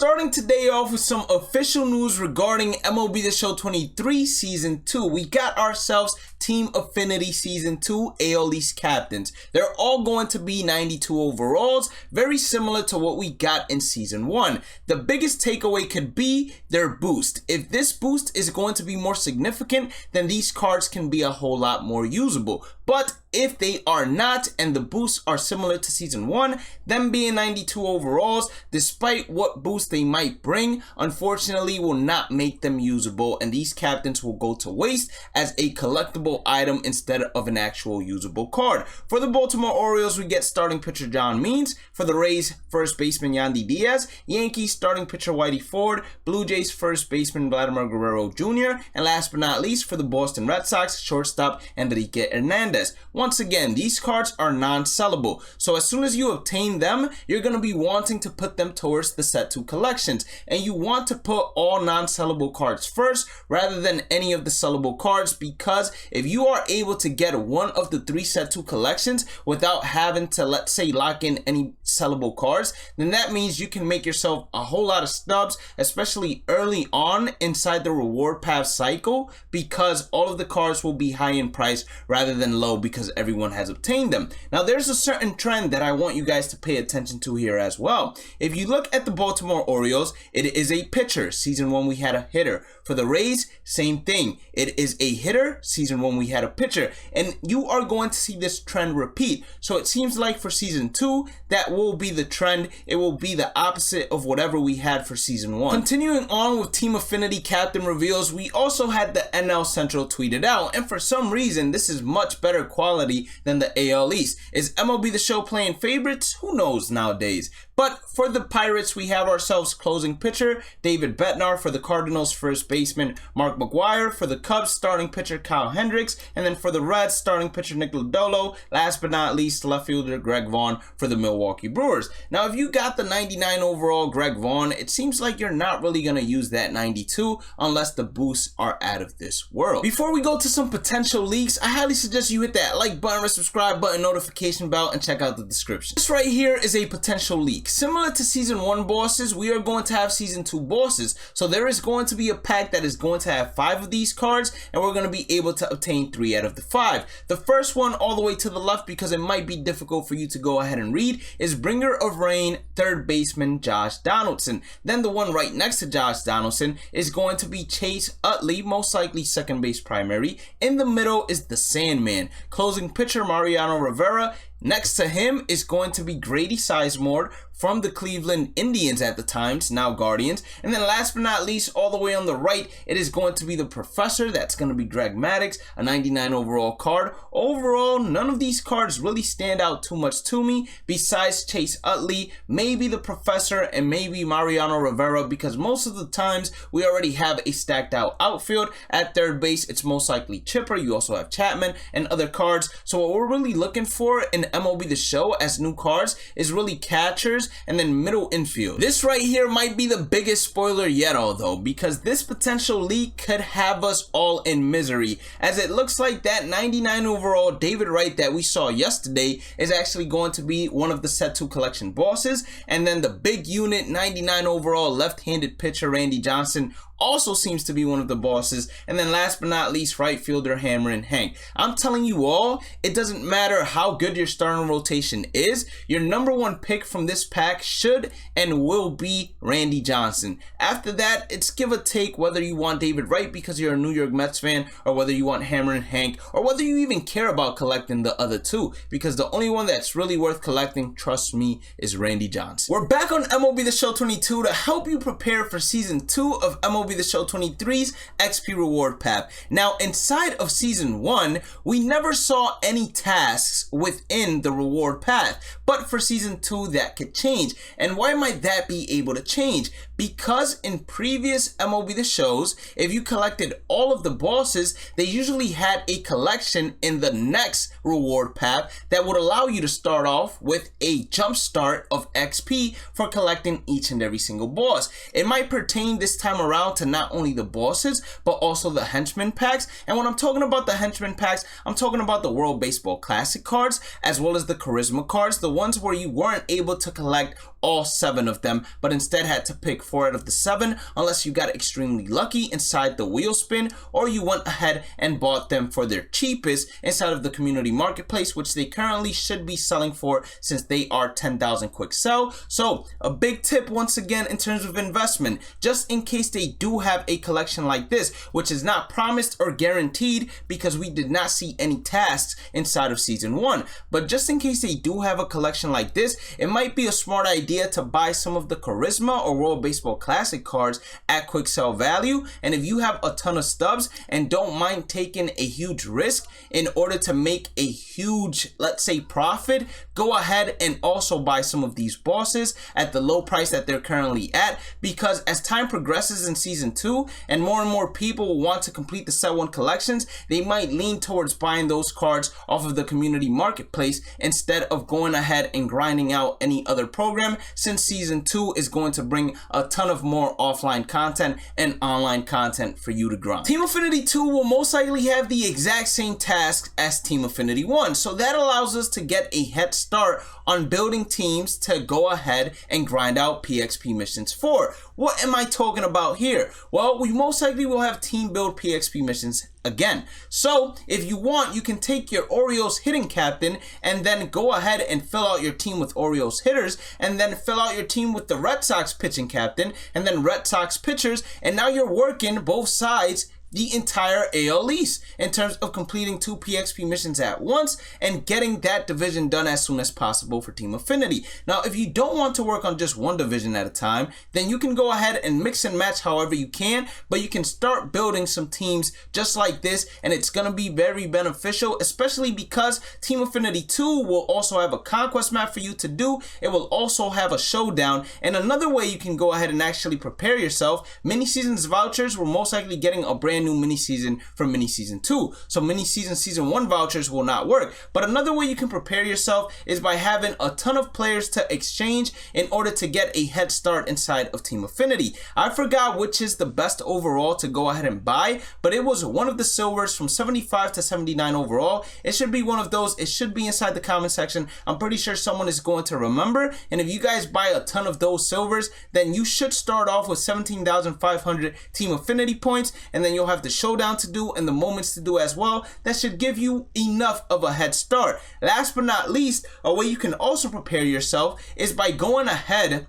starting today off with some official news regarding MLB The Show 23 Season 2. We got ourselves Team Affinity Season 2 AL East captains. They're all going to be 92 overalls, very similar to what we got in Season 1. The biggest takeaway could be their boost. If this boost is going to be more significant, then these cards can be a whole lot more usable. But if they are not, and the boosts are similar to Season 1, them being 92 overalls, despite what boost they might bring, unfortunately will not make them usable, and these captains will go to waste as a collectible item instead of an actual usable card. For the Baltimore Orioles, we get starting pitcher John Means. For the Rays, first baseman Yandy Diaz. Yankees, starting pitcher Whitey Ford. Blue Jays, first baseman Vladimir Guerrero Jr. And last but not least, for the Boston Red Sox, shortstop Enrique Hernandez. Once again, these cards are non-sellable, so as soon as you obtain them, you're going to be wanting to put them towards the set 2 collections, and you want to put all non-sellable cards first rather than any of the sellable cards, because if you are able to get one of the 3 set 2 collections without having to, let's say, lock in any sellable cards, then that means you can make yourself a whole lot of snubs, especially early on inside the reward path cycle, because all of the cards will be high in price rather than low because everyone has obtained them. Now, there's a certain trend that I want you guys to pay attention to here as well. If you look at the Baltimore Orioles, it is a pitcher. Season 1 we had a hitter. For the Rays, same thing. It is a hitter. Season 1 we had a pitcher. And you are going to see this trend repeat. So it seems like for Season 2, that will be the trend. It will be the opposite of whatever we had for Season 1. Continuing on with Team Affinity captain reveals, we also had the NL Central tweeted out. And for some reason, this is much better quality than the AL East. Is MLB The Show playing favorites? Who knows nowadays. But for the Pirates, we have ourselves closing pitcher David Bednar. For the Cardinals, first baseman Mark McGwire. For the Cubs, starting pitcher Kyle Hendricks. And then for the Reds, starting pitcher Nick Lodolo. Last but not least, left fielder Greg Vaughn for the Milwaukee Brewers. Now, if you got the 99 overall Greg Vaughn, it seems like you're not really going to use that 92 unless the boosts are out of this world. Before we go to some potential leaks, I highly suggest you hit that like button, subscribe button, notification bell, and check out the description. This right here is a potential leak. Similar to Season 1 bosses, we are going to have Season 2 bosses. So there is going to be a pack that is going to have 5 of these cards, and we're going to be able to obtain 3 out of the 5. The first one, all the way to the left, because it might be difficult for you to go ahead and read, is Bringer of Rain, third baseman Josh Donaldson. Then the one right next to Josh Donaldson is going to be Chase Utley, most likely second base primary. In the middle is the Sandman, closing pitcher Mariano Rivera. Next to him is going to be Grady Sizemore from the Cleveland Indians at the times, now Guardians. And then last but not least, all the way on the right, it is going to be the Professor. That's going to be Greg Maddux, a 99 overall card. Overall, none of these cards really stand out too much to me besides Chase Utley, maybe the Professor, and maybe Mariano Rivera, because most of the times we already have a stacked out outfield. At third base, it's most likely Chipper. You also have Chapman and other cards. So what we're really looking for in MLB The Show as new cards is really catchers and then middle infield. This right here might be the biggest spoiler yet, although, because this potential leak could have us all in misery, as it looks like that 99 overall David Wright that we saw yesterday is actually going to be one of the set 2 collection bosses, and then the big unit 99 overall left-handed pitcher Randy Johnson also seems to be one of the bosses. And then last but not least, right fielder Hammerin' Hank. I'm telling you all, it doesn't matter how good your starting rotation is, your number 1 pick from this pack should and will be Randy Johnson. After that, it's give or take whether you want David Wright because you're a New York Mets fan, or whether you want Hammerin' Hank, or whether you even care about collecting the other 2, because the only one that's really worth collecting, trust me, is Randy Johnson. We're back on MLB The Show 22 to help you prepare for Season 2 of MLB The Show 23's XP reward path. Now, inside of Season 1, we never saw any tasks within the reward path, but for Season 2 that could change. And why might that be able to change? Because in previous MLB The Shows, if you collected all of the bosses, they usually had a collection in the next reward path that would allow you to start off with a jump start of XP for collecting each and every single boss. It might pertain this time around to not only the bosses, but also the henchman packs. And when I'm talking about the henchman packs, I'm talking about the World Baseball Classic cards, as well as the Charisma cards, the ones where you weren't able to collect all 7 of them, but instead had to pick 4 out of the 7 unless you got extremely lucky inside the wheel spin, or you went ahead and bought them for their cheapest inside of the community marketplace, which they currently should be selling for since they are 10,000 quick sell. So a big tip once again in terms of investment, just in case they do have a collection like this, which is not promised or guaranteed because we did not see any tasks inside of season 1, but just in case they do have a collection like this, it might be a smart idea to buy some of the Charisma or World Baseball Classic cards at quick sell value. And if you have a ton of stubs and don't mind taking a huge risk in order to make a huge, let's say, profit, go ahead and also buy some of these bosses at the low price that they're currently at, because as time progresses in season 2 and more people will want to complete the set 1 collections, they might lean towards buying those cards off of the community marketplace instead of going ahead and grinding out any other program, since season 2 is going to bring a ton of more offline content and online content for you to grind. Team Affinity 2 will most likely have the exact same tasks as Team Affinity 1, so that allows us to get a head start on building teams to go ahead and grind out PXP missions for. What am I talking about here? Well, we most likely will have team build PXP missions again. So if you want, you can take your Orioles hitting captain and then go ahead and fill out your team with Orioles hitters, and then fill out your team with the Red Sox pitching captain and then Red Sox pitchers, and now you're working both sides the entire AL East in terms of completing 2 PXP missions at once and getting that division done as soon as possible for Team Affinity. Now, if you don't want to work on just one division at a time, then you can go ahead and mix and match however you can, but you can start building some teams just like this, and it's going to be very beneficial, especially because Team Affinity 2 will also have a conquest map for you to do. It will also have a showdown, and another way you can go ahead and actually prepare yourself, mini seasons vouchers, we're most likely getting a brand new mini season for mini season 2. So mini season 1 vouchers will not work. But another way you can prepare yourself is by having a ton of players to exchange in order to get a head start inside of Team Affinity. I forgot which is the best overall to go ahead and buy, but it was one of the silvers from 75 to 79 overall. It should be one of those. It should be inside the comment section. I'm pretty sure someone is going to remember. And if you guys buy a ton of those silvers, then you should start off with 17,500 Team Affinity points, and then you'll have the showdown to do and the moments to do as well. That should give you enough of a head start. Last but not least, a way you can also prepare yourself is by going ahead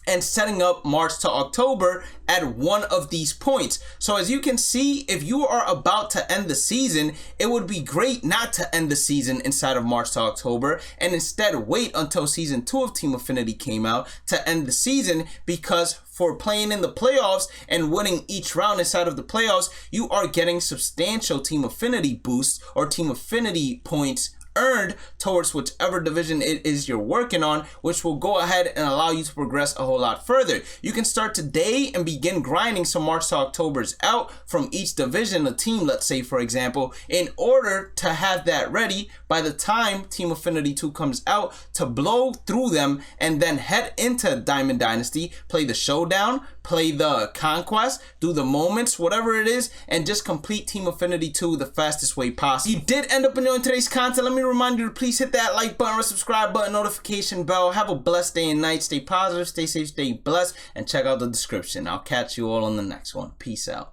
and setting up March to October at one of these points. So as you can see, if you are about to end the season, it would be great not to end the season inside of March to October and instead wait until season 2 of Team Affinity came out to end the season, because for playing in the playoffs and winning each round inside of the playoffs, you are getting substantial Team Affinity boosts or Team Affinity points earned towards whichever division it is you're working on, which will go ahead and allow you to progress a whole lot further. You can start today and begin grinding some March to Octobers out from each division, a team, let's say for example, in order to have that ready by the time Team Affinity 2 comes out, to blow through them and then head into Diamond Dynasty, play the showdown, play the conquest, do the moments, whatever it is, and just complete Team Affinity 2 the fastest way possible. If you did end up enjoying today's content, let me remind you to please hit that like button, or subscribe button, notification bell. Have a blessed day and night. Stay positive, stay safe, stay blessed, and check out the description. I'll catch you all on the next one. Peace out.